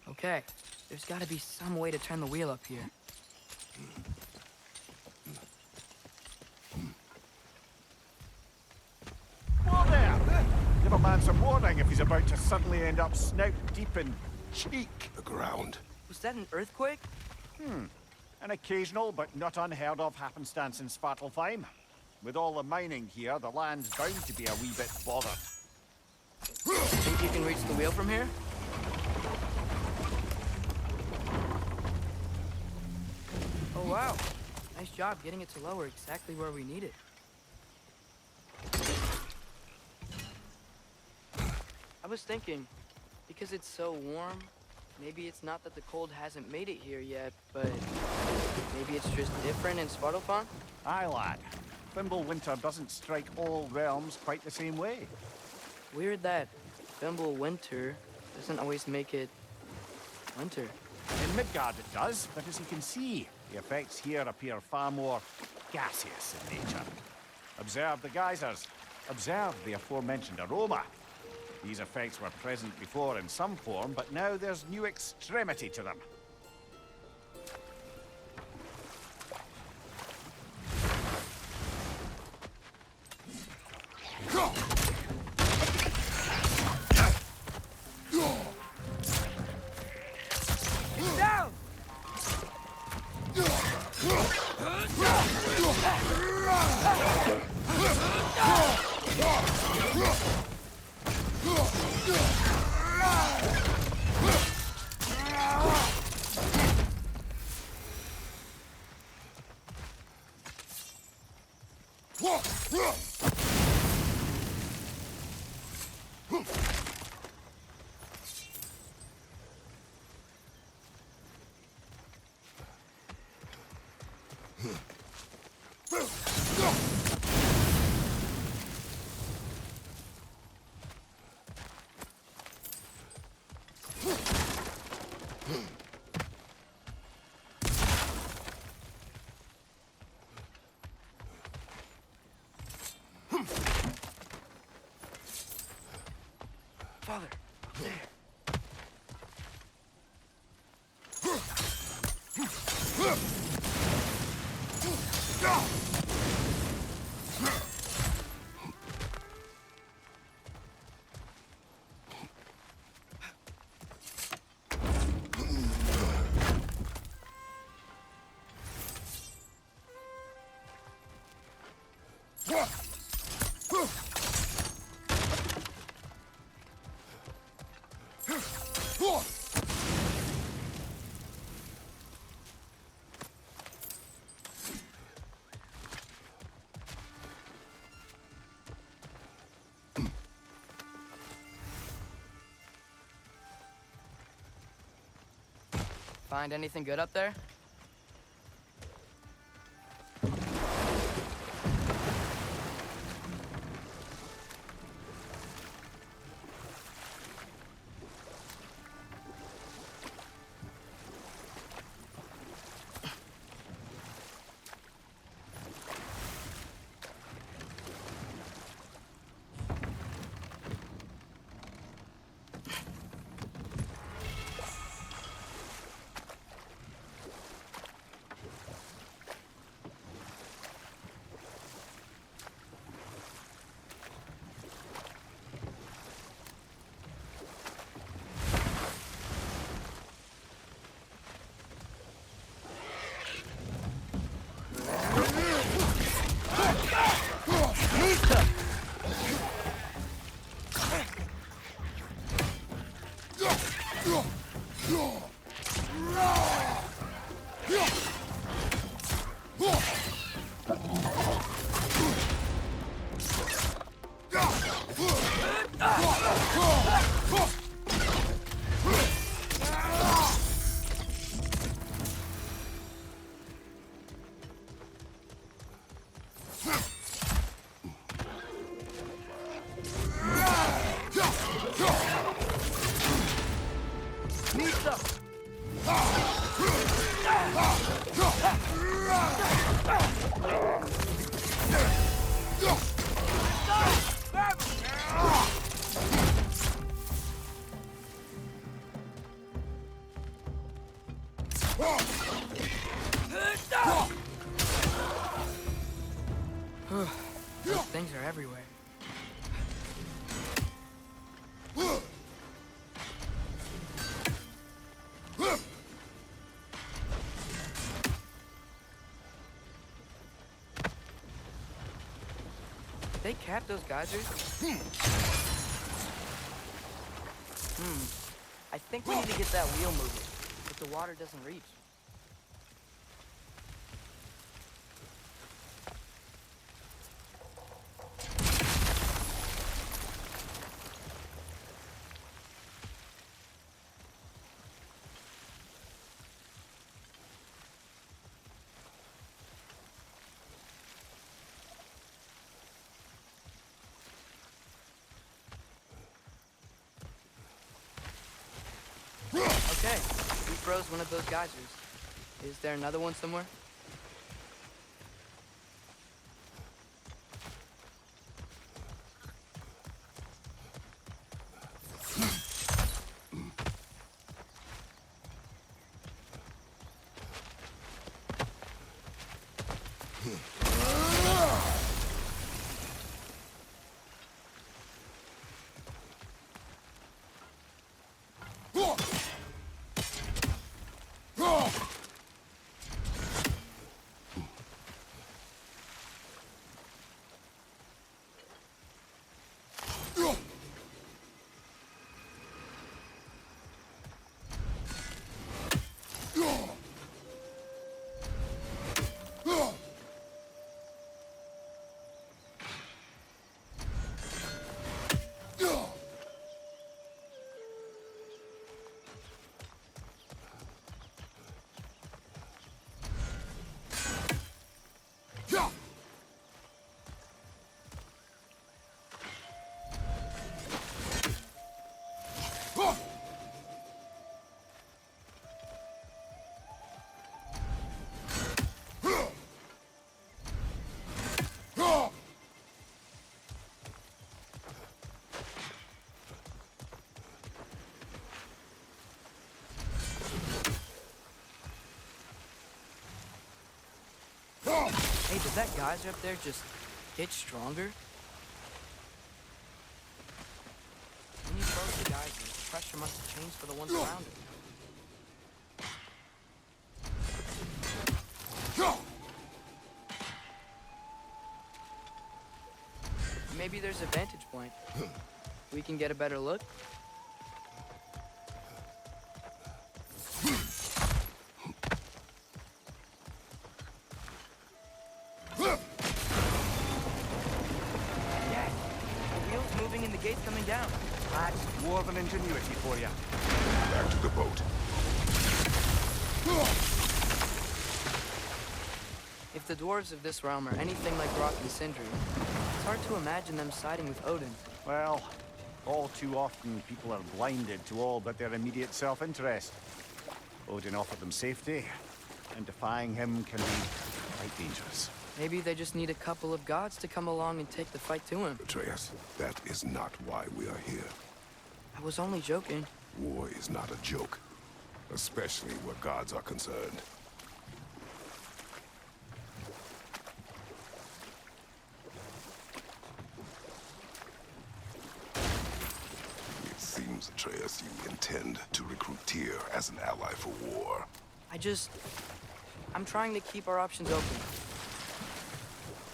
Okay, there's gotta be some way to turn the wheel up here. Whoa there! Give a man some warning if he's about to suddenly end up snout deep in cheek. The ground. Was that an earthquake? An occasional but not unheard of happenstance in Svartalfheim. With all the mining here, the land's bound to be a wee bit bothered. Think you can reach the wheel from here? Oh wow, nice job getting it to lower exactly where we need it. I was thinking, because it's so warm, maybe it's not that the cold hasn't made it here yet, but maybe it's just different in Svartalfheim? Aye, lad. Winter doesn't strike all realms quite the same way. Weird that Winter doesn't always make it winter. In Midgard it does, but as you can see, the effects here appear far more gaseous in nature. Observe the geysers. Observe the aforementioned aroma. These effects were present before in some form, but now there's new extremity to them. Down! Father, there. Find anything good up there? Those things are everywhere. They cap those geysers? I think we need to get that wheel moving, but the water doesn't reach. Okay, we froze one of those geysers. Is there another one somewhere? Hey, did that geyser up there just get stronger? When you froze the geyser, the pressure must have changed for the ones around it. Maybe there's a vantage point. We can get a better look. Coming down. That's dwarven ingenuity for you. Back to the boat. If the dwarves of this realm are anything like Rock and Sindri, it's hard to imagine them siding with Odin. Well, all too often people are blinded to all but their immediate self-interest. Odin offered them safety, and defying him can be quite dangerous. Maybe they just need a couple of gods to come along and take the fight to him. Atreus, that is not why we are here. I was only joking. War is not a joke, especially where gods are concerned. It seems, Atreus, you intend to recruit Tyr as an ally for war. I'm trying to keep our options open.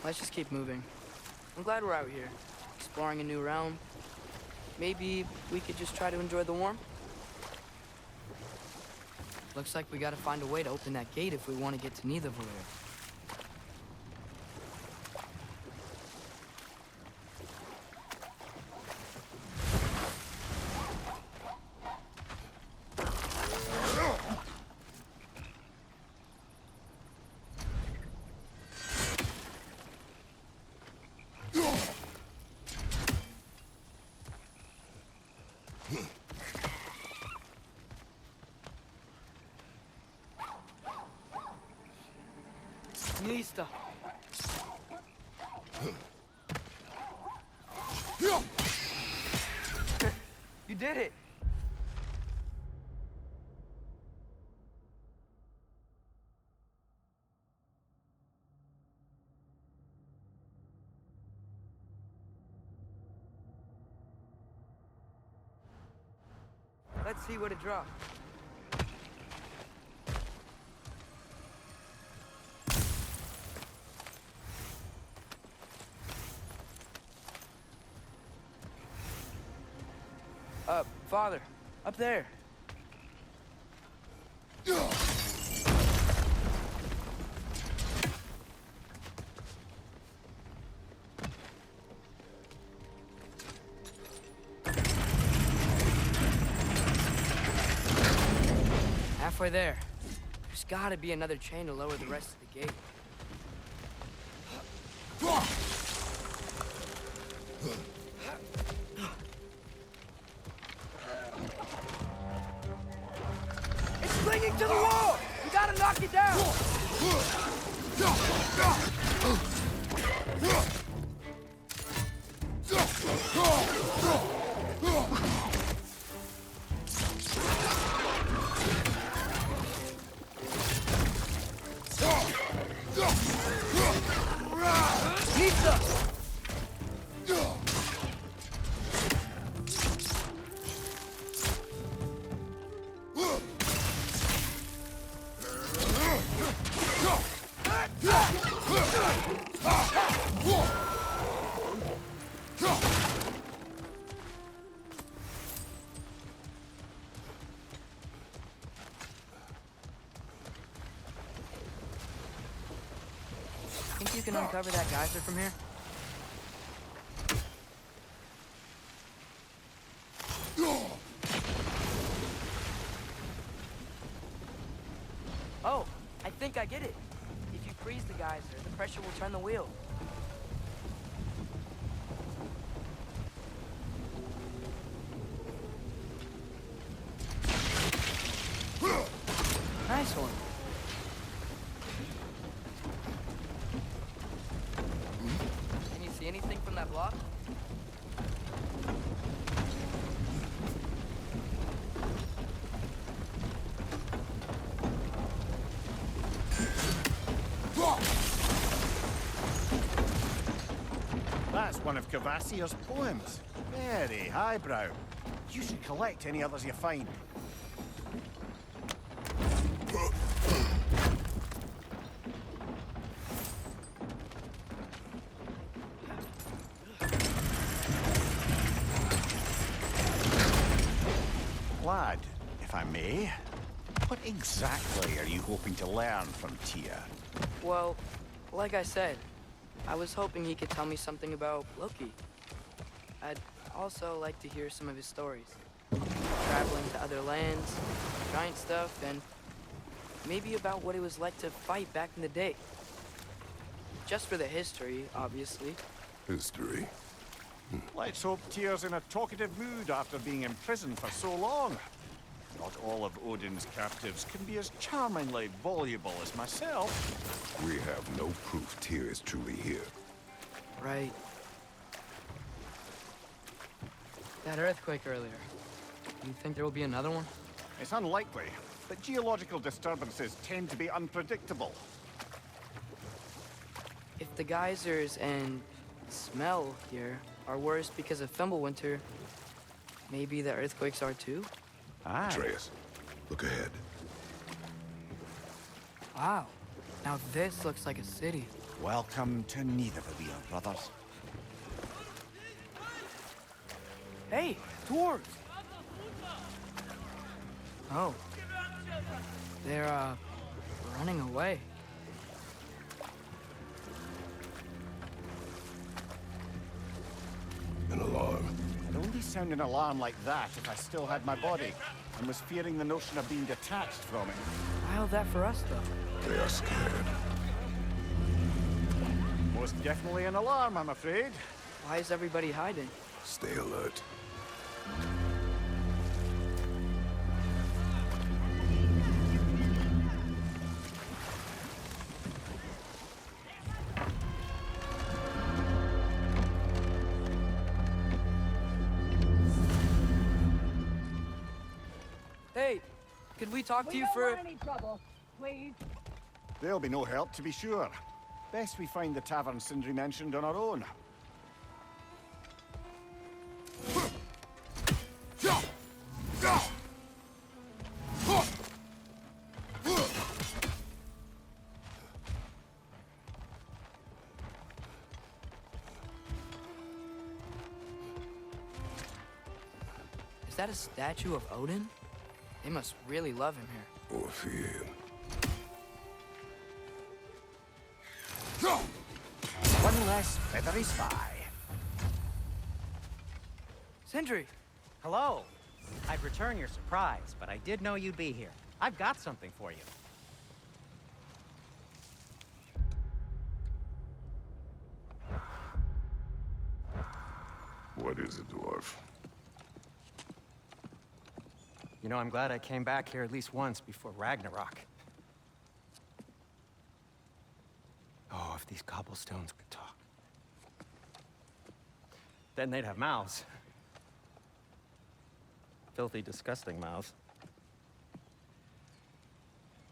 Let's just keep moving. I'm glad we're out here, exploring a new realm. Maybe we could just try to enjoy the warmth? Looks like we gotta find a way to open that gate if we want to get to Nidavellir. Listo. You did it. Let's see what it dropped. Father, up there. Halfway there. There's gotta be another chain to lower the rest of the gate. It's clinging to the wall! We gotta knock it down! Pizza! Think you can uncover that geyser from here? Oh, I think I get it. If you freeze the geyser, the pressure will turn the wheel. Nice one. Can you see anything from that block? That's one of Cavassier's poems. Very highbrow. You should collect any others you find. Lad, if I may, what exactly are you hoping to learn from Tyr? Well, like I said, I was hoping he could tell me something about Loki. I'd also like to hear some of his stories. Traveling to other lands, giant stuff, and maybe about what it was like to fight back in the day. Just for the history, obviously. History. Let's hope Tyr's in a talkative mood after being imprisoned for so long. Not all of Odin's captives can be as charmingly voluble as myself. We have no proof Tyr is truly here. Right. That earthquake earlier. You think there will be another one? It's unlikely, but geological disturbances tend to be unpredictable. If the geysers and smell here are worse because of Fimbulwinter, maybe the earthquakes are too? Aye. Atreus, look ahead. Wow. Now this looks like a city. Welcome to Nidavellir, brothers. Hey, dwarves! Oh. They're, running away. An alarm. I'd only sound an alarm like that if I still had my body, and was fearing the notion of being detached from it. Why all that for us, though? They are scared. Most definitely an alarm, I'm afraid. Why is everybody hiding? Stay alert. Hey, could we talk to you for... We don't want any trouble, please. There'll be no help, to be sure. Best we find the tavern Sindri mentioned on our own. Is that a statue of Odin? They must really love him here. Or fear. One less feathery spy. Sindri! Hello. I'd return your surprise, but I did know you'd be here. I've got something for you. What is it, dwarf? You know, I'm glad I came back here at least once before Ragnarok. Oh, if these cobblestones could talk. Then they'd have mouths. Filthy, disgusting mouths.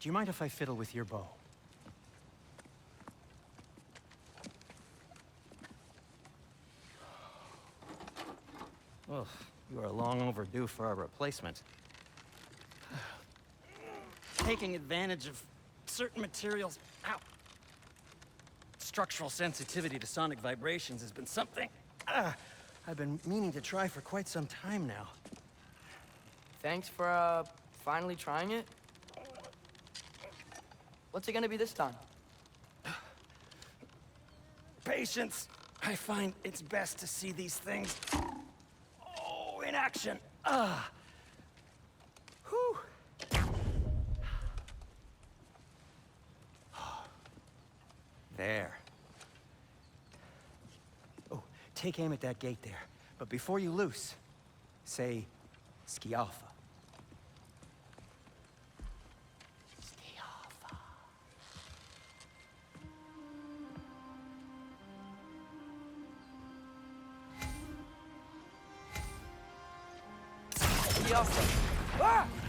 Do you mind if I fiddle with your bow? Well, you are long overdue for a replacement. Taking advantage of certain materials. Ow. Structural sensitivity to sonic vibrations has been something I've been meaning to try for quite some time now. Thanks for, finally trying it. What's it gonna be this time? Patience. I find it's best to see these things, in action. Whew. There. Oh, take aim at that gate there. But before you loose, say, Ski Alpha. Ski Alpha.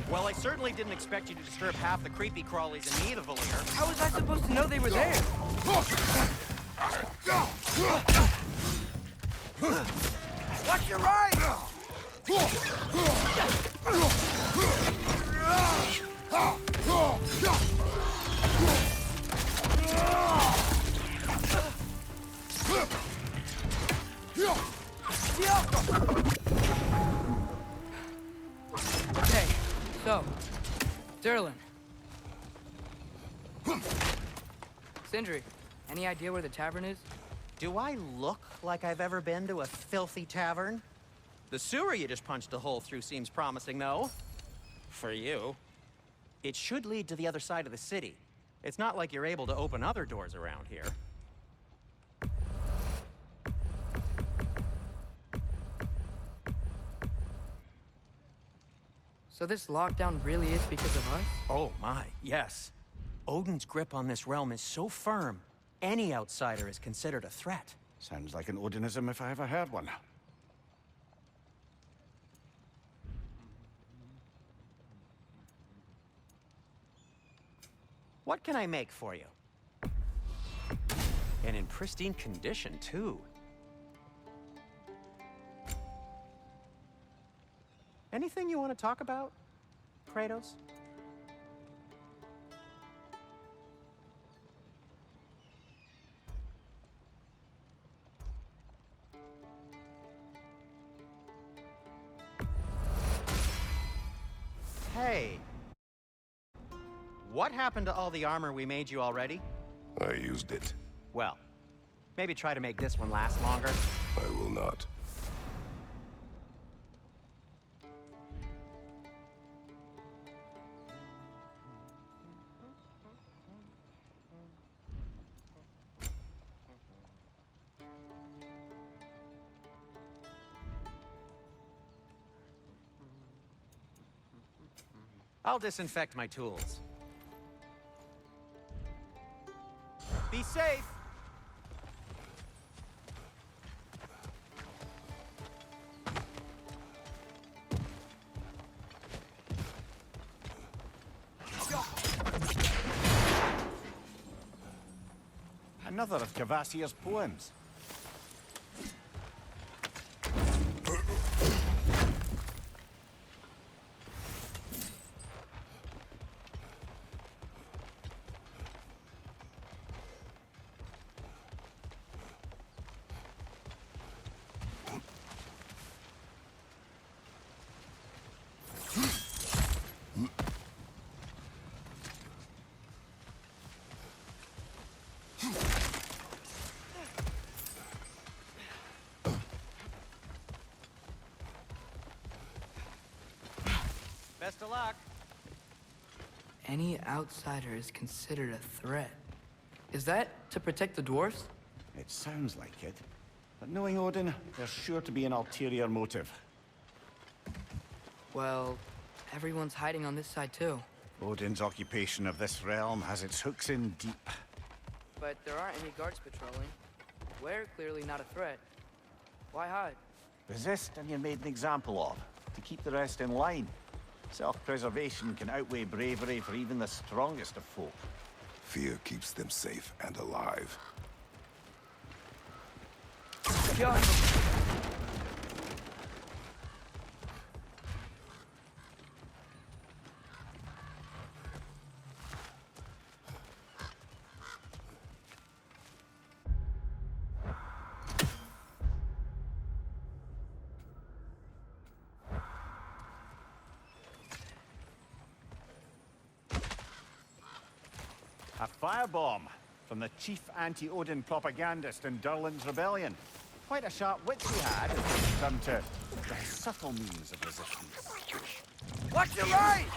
Well, I certainly didn't expect you to disturb half the creepy crawlies in need of a lair. How was I supposed to know they were there? Watch your right! Okay, so, Derlin. Sindri, any idea where the tavern is? Do I look like I've ever been to a filthy tavern? The sewer you just punched a hole through seems promising, though. For you. It should lead to the other side of the city. It's not like you're able to open other doors around here. So this lockdown really is because of us? Oh my, yes. Odin's grip on this realm is so firm, any outsider is considered a threat. Sounds like an Odinism if I ever heard one. What can I make for you? And in pristine condition, too. Anything you want to talk about, Kratos? Hey. What happened to all the armor we made you already? I used it. Well, maybe try to make this one last longer. I will not. I'll disinfect my tools. Be safe! Another of Cavassier's poems. Best of luck. Any outsider is considered a threat. Is that to protect the dwarves? It sounds like it. But knowing Odin, there's sure to be an ulterior motive. Well, everyone's hiding on this side too. Odin's occupation of this realm has its hooks in deep. But there aren't any guards patrolling. We're clearly not a threat. Why hide? Resist and you're made an example of, to keep the rest in line. Self-preservation can outweigh bravery for even the strongest of folk. Fear keeps them safe and alive. Yeah. A firebomb from the chief anti-Odin propagandist in Durlin's rebellion. Quite a sharp wit he had, as it turned to the subtle means of resistance. Watch your right!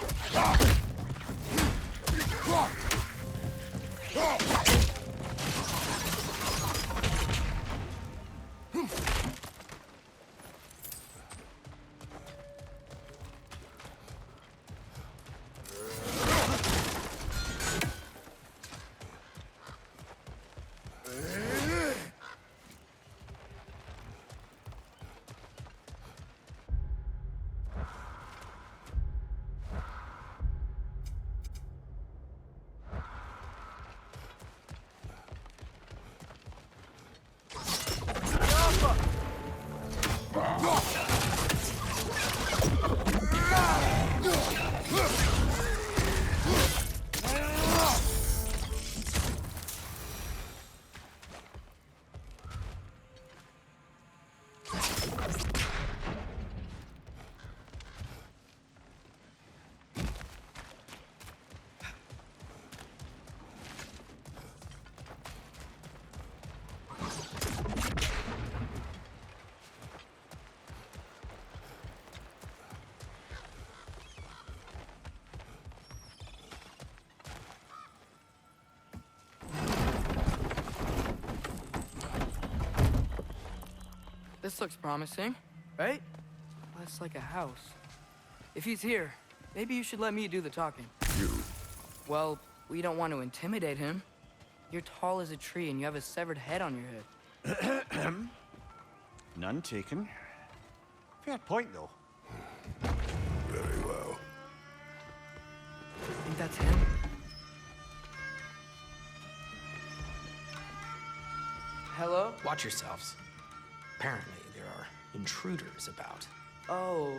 This looks promising, right? Less like a house. If he's here, maybe you should let me do the talking. You? Well, we don't want to intimidate him. You're tall as a tree and you have a severed head on your head. None taken. Fair point, though. Very well. Think that's him? Hello? Watch yourselves. Apparently, there are intruders about. Oh,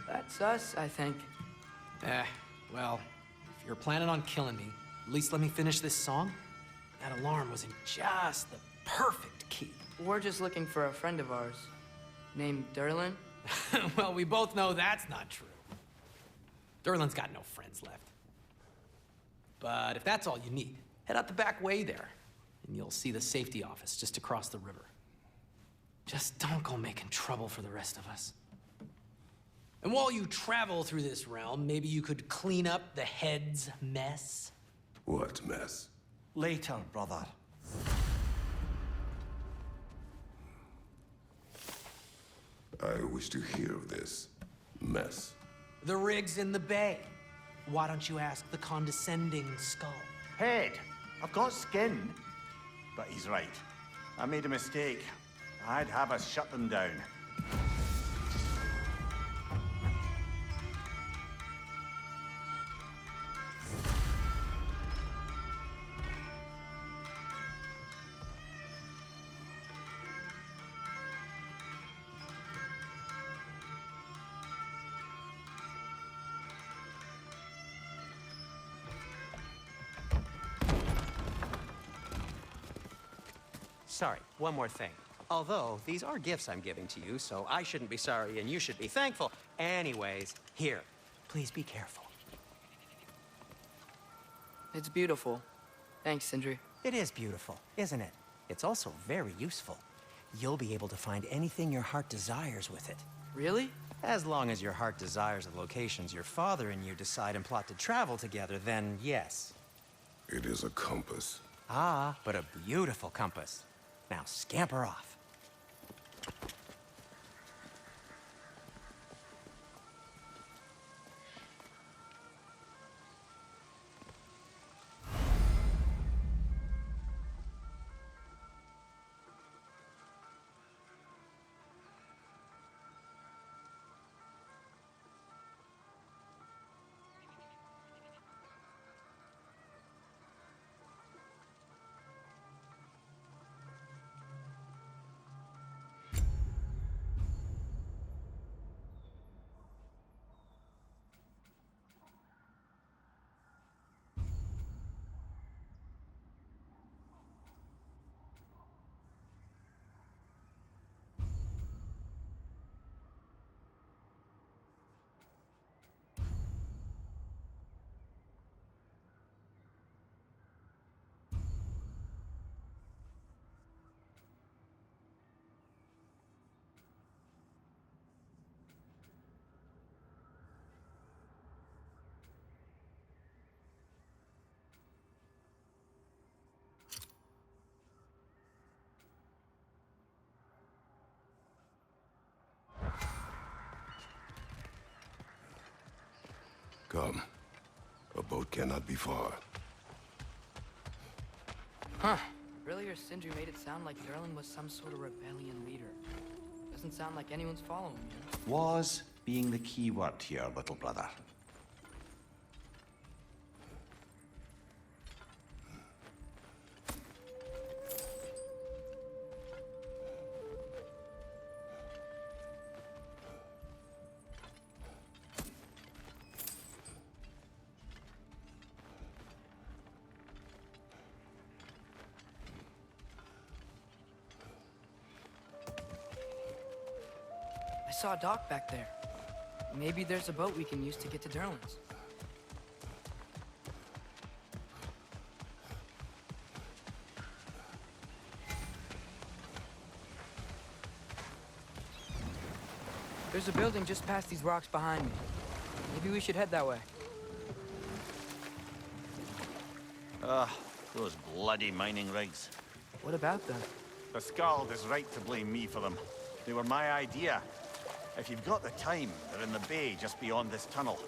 that's us, I think. Well, if you're planning on killing me, at least let me finish this song. That alarm was in just the perfect key. We're just looking for a friend of ours, named Durlin. Well, we both know that's not true. Durlin's got no friends left. But if that's all you need, head out the back way there, and you'll see the safety office just across the river. Just don't go making trouble for the rest of us. And while you travel through this realm, maybe you could clean up the head's mess. What mess? Later, brother. I wish to hear of this mess. The rig's in the bay. Why don't you ask the condescending skull? Head. I've got skin. But he's right. I made a mistake. I'd have us shut them down. sorry, one more thing. Although, these are gifts I'm giving to you, so I shouldn't be sorry and you should be thankful. Anyways, here, please be careful. It's beautiful. Thanks, Sindri. It is beautiful, isn't it? It's also very useful. You'll be able to find anything your heart desires with it. Really? As long as your heart desires the locations your father and you decide and plot to travel together, then yes. It is a compass. Ah, but a beautiful compass. Now scamper off. Come. A boat cannot be far. Huh. Earlier, Sindri made it sound like Durlin was some sort of rebellion leader. Doesn't sound like anyone's following him. Was being the key word here, little brother. I saw a dock back there. Maybe there's a boat we can use to get to Durlin's. There's a building just past these rocks behind me. Maybe we should head that way. Those bloody mining rigs. What about them? The Skald is right to blame me for them. They were my idea. If you've got the time, they're in the bay just beyond this tunnel.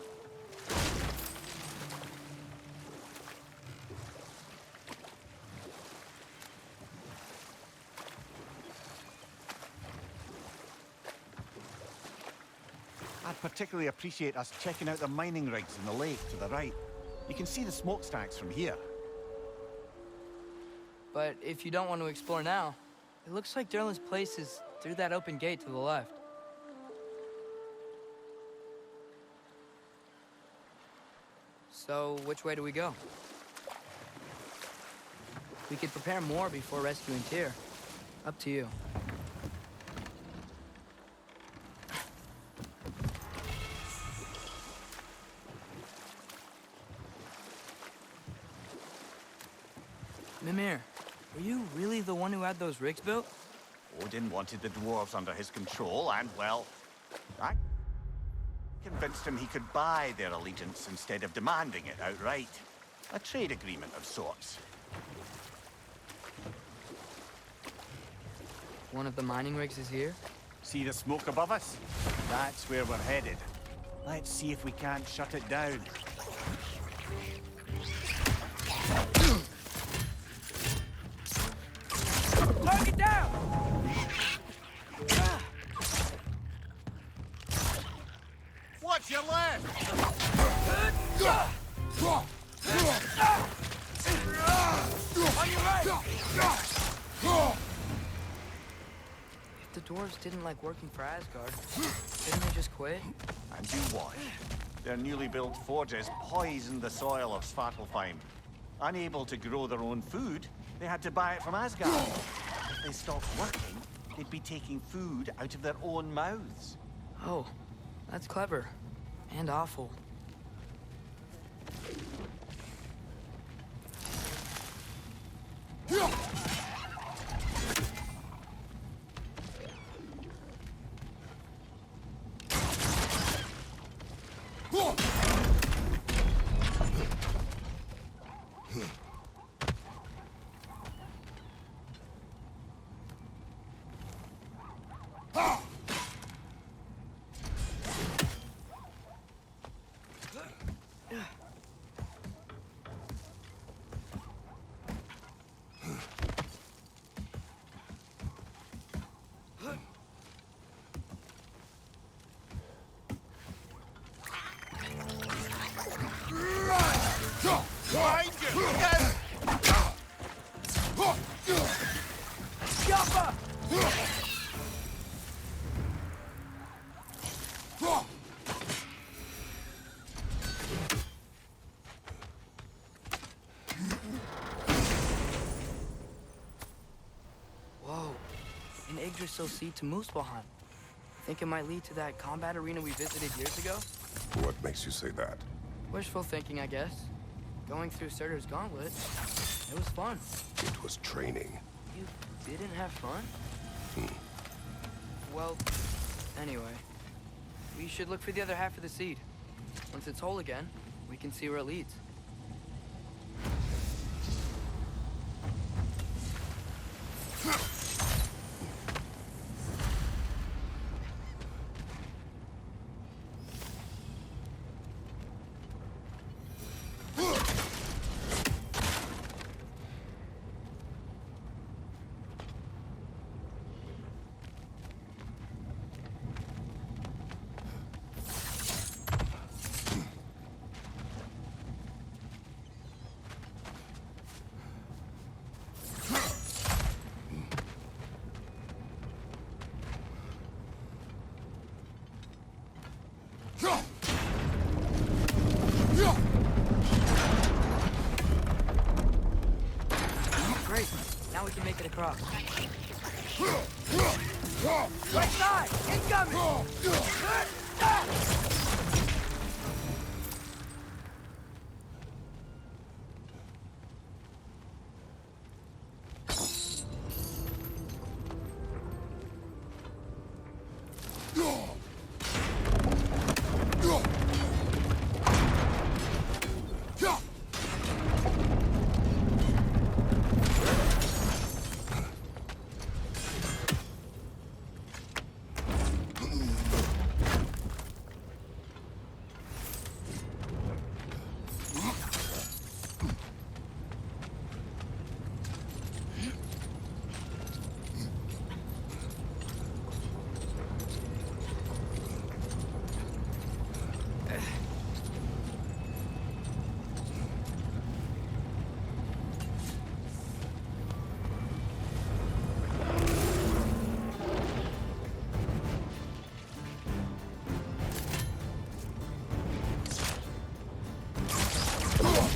I'd particularly appreciate us checking out the mining rigs in the lake to the right. You can see the smokestacks from here. But if you don't want to explore now, it looks like Durlin's place is through that open gate to the left. So, which way do we go? We could prepare more before rescuing Tyr. Up to you. Mimir, were you really the one who had those rigs built? Odin wanted the dwarves under his control, and, well, I convinced him he could buy their allegiance instead of demanding it outright. A trade agreement of sorts. One of the mining rigs is here? See the smoke above us? That's where we're headed. Let's see if we can't shut it down. Target down! Watch your left! On your right! If the dwarves didn't like working for Asgard, didn't they just quit? And you watch. Their newly built forges poisoned the soil of Svartalfheim. Unable to grow their own food, they had to buy it from Asgard. if they stopped working, they'd be taking food out of their own mouths. Oh, that's clever. And awful. Whoa, an Yggdrasil seed to Muspelheim. Think it might lead to that combat arena we visited years ago? What makes you say that? Wishful thinking, I guess. Going through Surtur's gauntlet, it was fun. It was training. You didn't have fun? Well, anyway, we should look for the other half of the seed. Once it's whole again, we can see where it leads. Great. Now we can make it across. Right side! Incoming!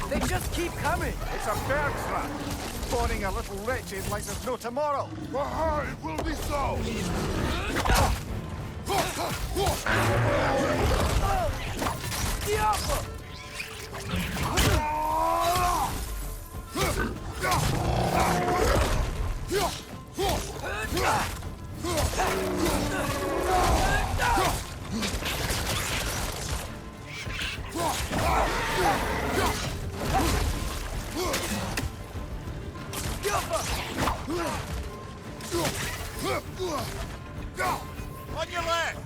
They just keep coming! It's a bird trap, spawning a little wretched like there's no tomorrow. It will be so! Diablo! On your left!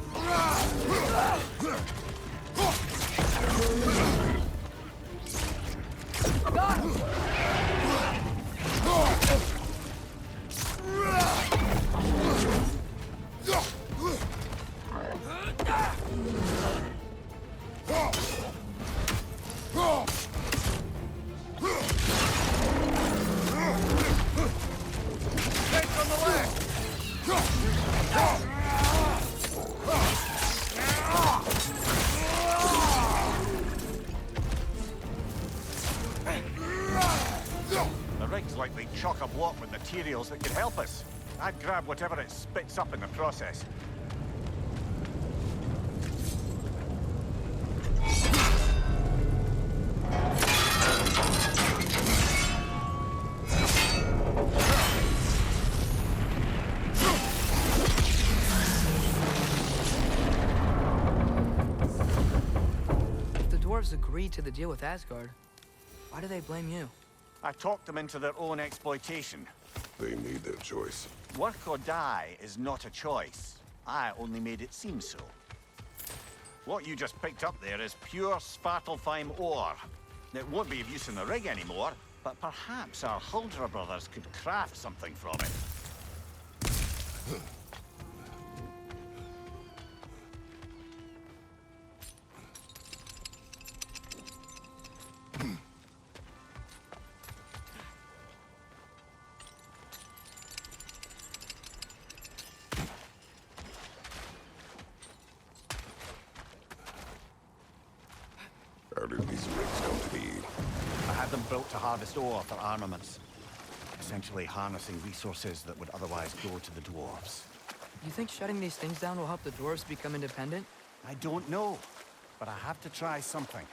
Next on the left! The rig's likely chock-a-block with materials that could help us. I'd grab whatever it spits up in the process. If the dwarves agreed to the deal with Asgard, why do they blame you? I talked them into their own exploitation. They made their choice. Work or die is not a choice. I only made it seem so. What you just picked up there is pure Svartalfheim ore. It won't be of use in the rig anymore, but perhaps our Huldra brothers could craft something from it. How did these rigs come to be? I had them built to harvest ore for armaments. Essentially harnessing resources that would otherwise go to the dwarves. You think shutting these things down will help the dwarves become independent? I don't know, but I have to try something.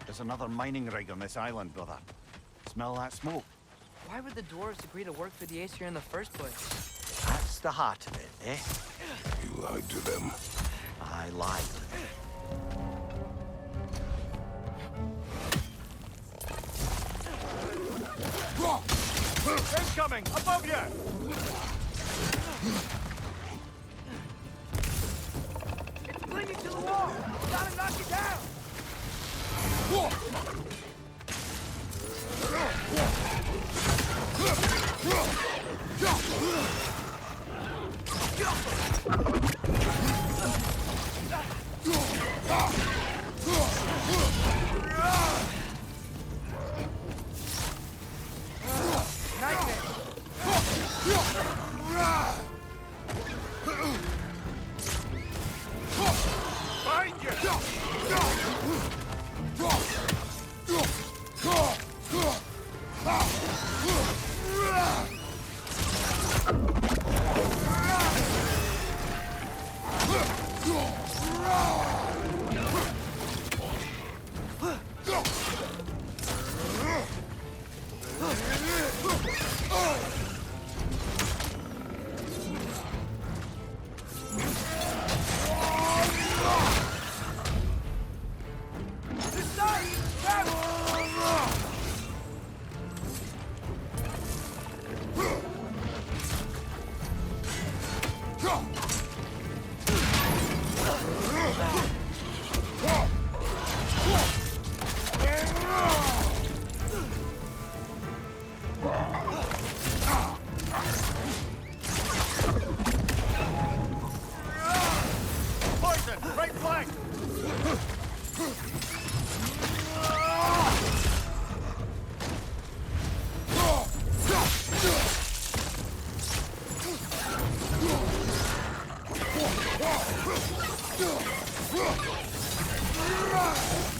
There's another mining rig on this island, brother. Smell that smoke? Why would the dwarves agree to work for the Aesir in the first place? That's the heart of it, eh? You lied to them. I lied to them. Incoming! Above you! It's clinging to the wall! Gotta knock it down!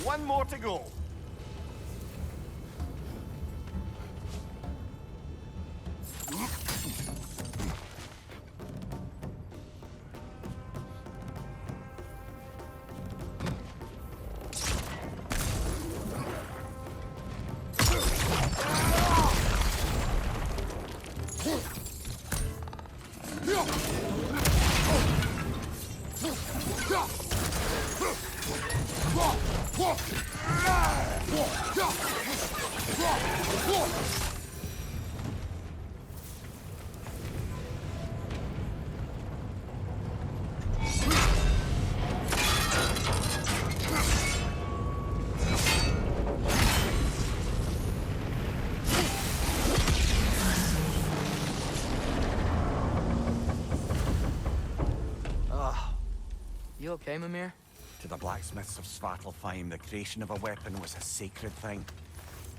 One more to go. You okay, Mimir? To the blacksmiths of Svartalfheim, the creation of a weapon was a sacred thing.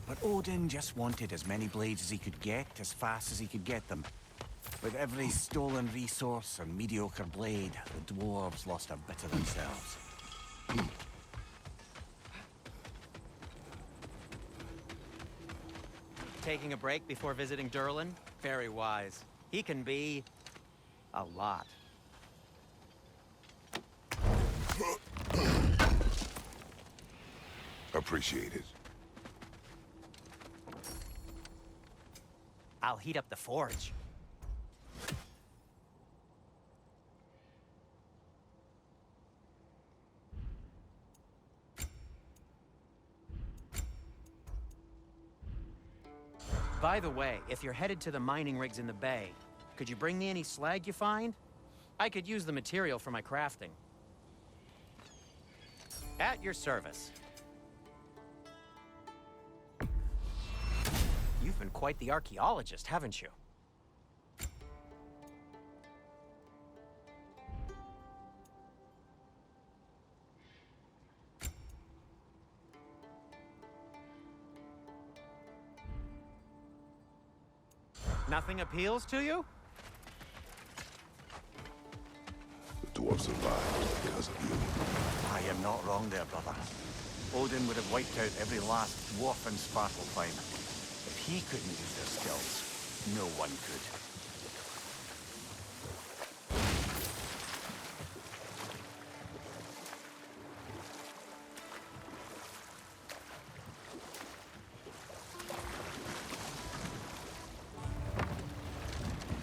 But Odin just wanted as many blades as he could get, as fast as he could get them. With every stolen resource and mediocre blade, the dwarves lost a bit of themselves. Taking a break before visiting Durlin? Very wise. He can be... a lot. Appreciate it. I'll heat up the forge. By the way, if you're headed to the mining rigs in the bay, could you bring me any slag you find? I could use the material for my crafting. At your service. You've been quite the archaeologist, haven't you? Nothing appeals to you? The dwarves survived because of you. I am not wrong there, brother. Odin would have wiped out every last dwarf in Svartalfheim. If he couldn't use their skills, no one could.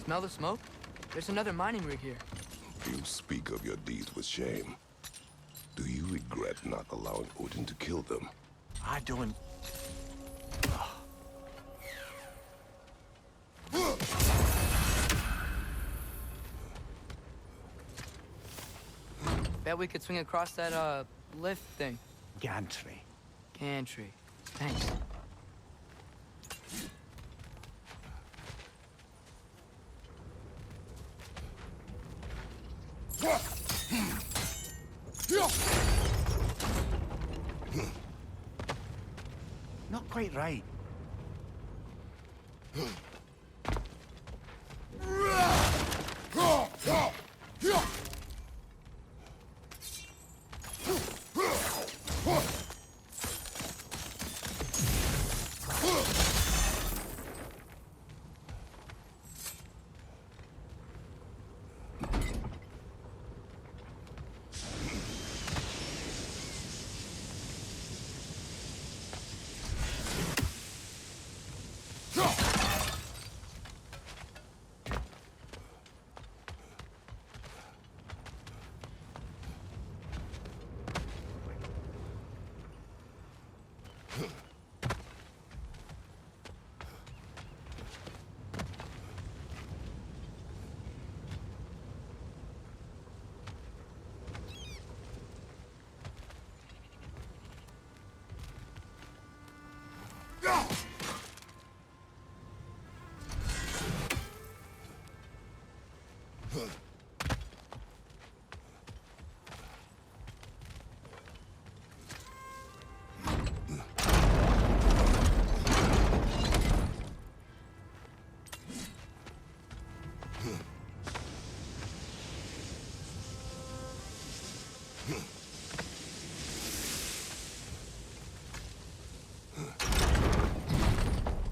Smell the smoke? There's another mining rig here. You speak of your deeds with shame. Do you regret not allowing Odin to kill them? I don't... Bet we could swing across that, lift thing. Gantry. Gantry. Thanks. Not quite right.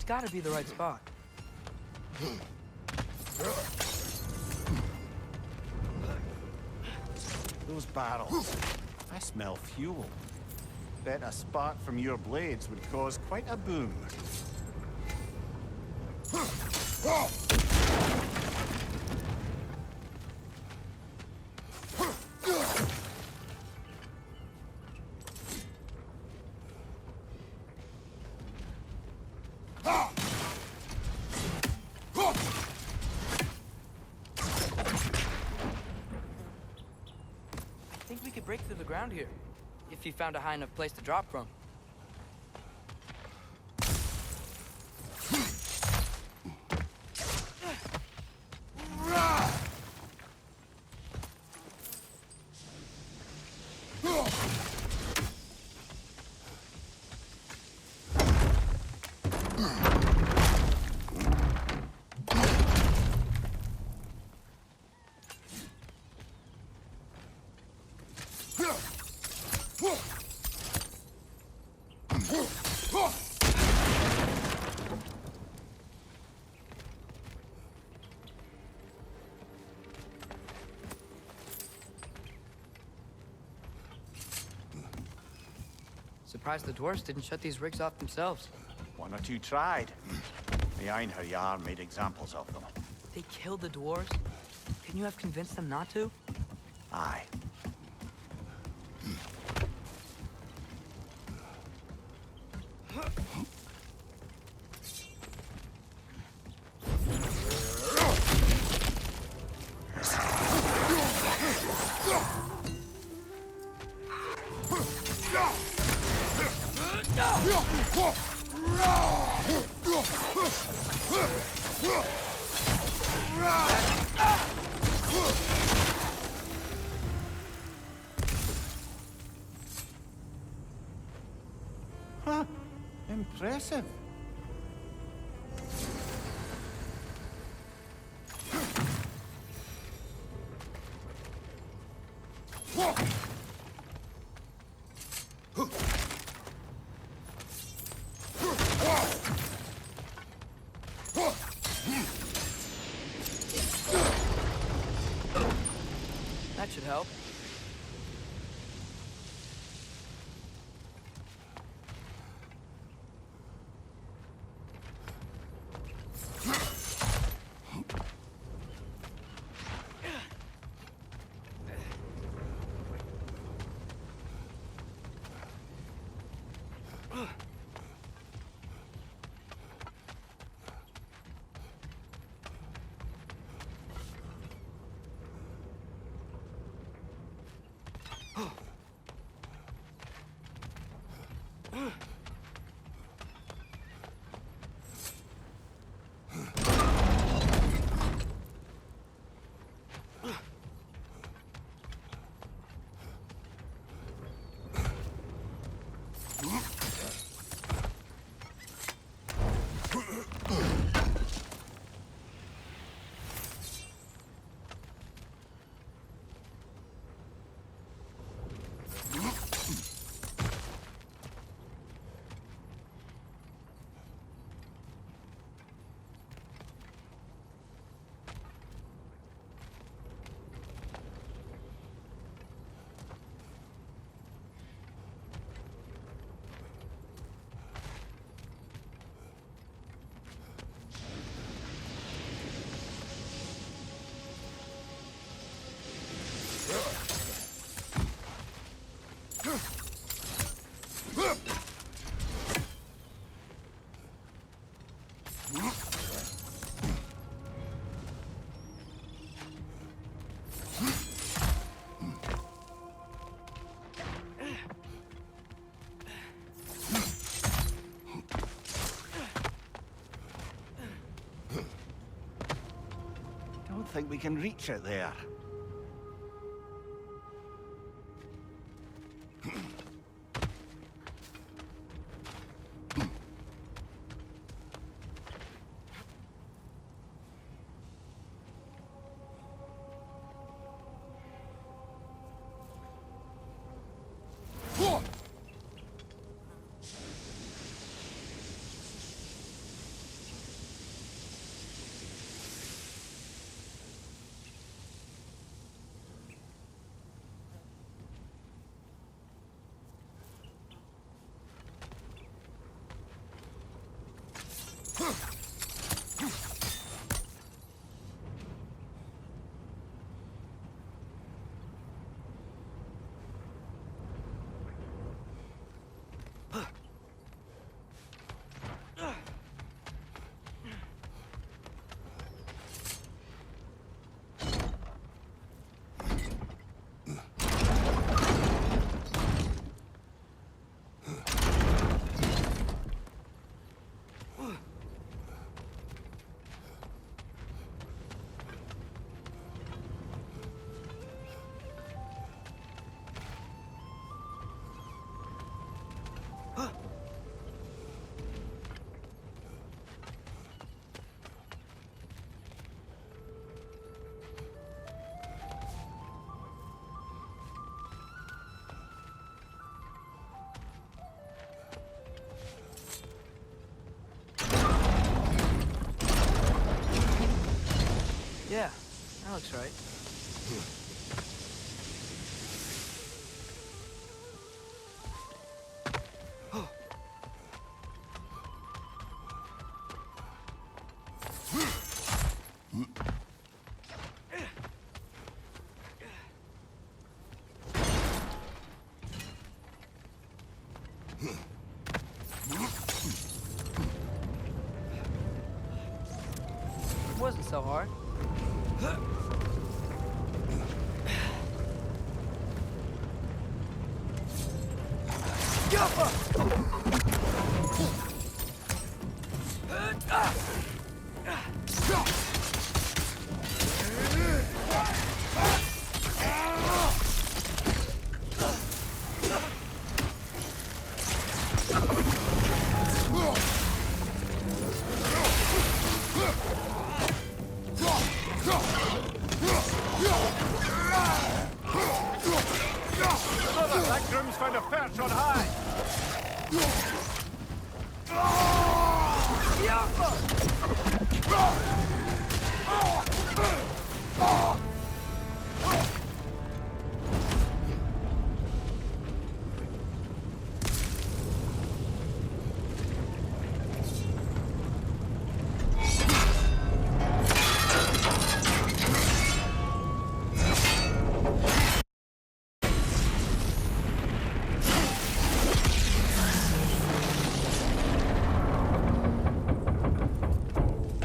It's gotta be the right spot. Those barrels. I smell fuel. Bet a spark from your blades would cause quite a boom. I think we could break through the ground here, if you found a high enough place to drop from. Surprised the dwarves didn't shut these rigs off themselves. One or two tried. The Einherjar made examples of them. They killed the dwarves? Couldn't you have convinced them not to? Aye. Huh. Impressive. That should help. Don't think we can reach it there. looks right. It wasn't so hard. That groom's found a perch on high!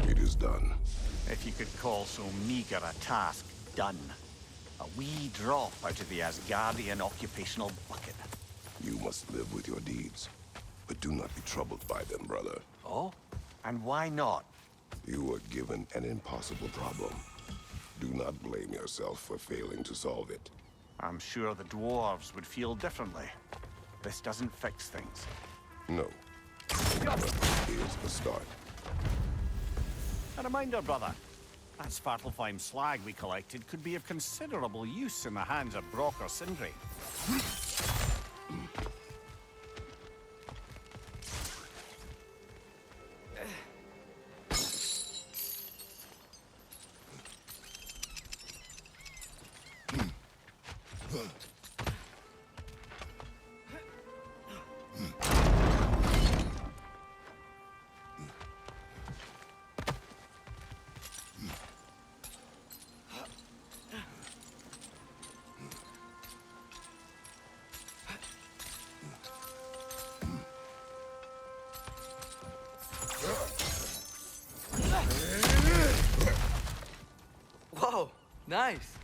It is done. If you could call so meager a task done. A wee drop out of the Asgardian occupational bucket. You must live with your deeds. But do not be troubled by them, brother. Oh? And why not? You were given an impossible problem. Do not blame yourself for failing to solve it. I'm sure the dwarves would feel differently. This doesn't fix things. No. But it is a start. A reminder, brother. That Svartalfheim slag we collected could be of considerable use in the hands of Brock or Sindri. Whoa, nice.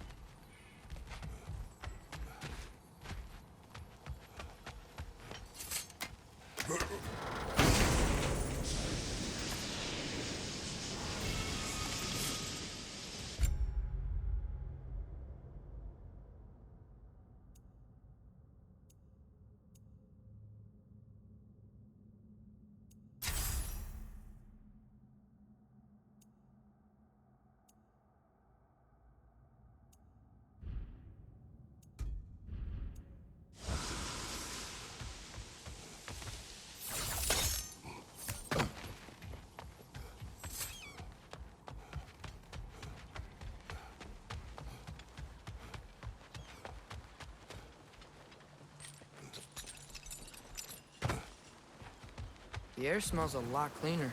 The air smells a lot cleaner.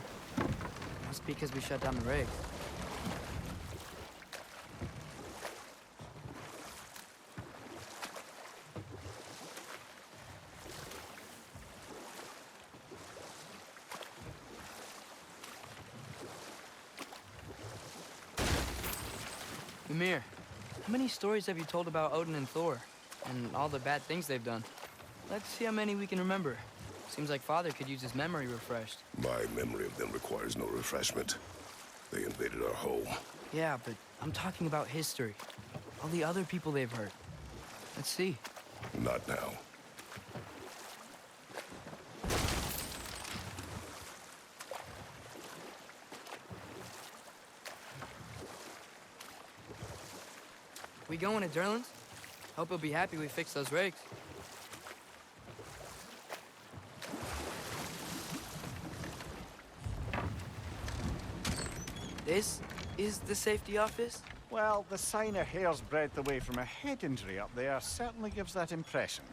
Must be because we shut down the rig. Ymir, how many stories have you told about Odin and Thor? And all the bad things they've done? Let's see how many we can remember. Seems like Father could use his memory refreshed. My memory of them requires no refreshment. They invaded our home. Yeah, but I'm talking about history. All the other people they've hurt. Let's see. Not now. We going to Durlin's? Hope he'll be happy we fixed those rigs. This is the safety office? Well, the sign a hair's breadth away from a head injury up there certainly gives that impression.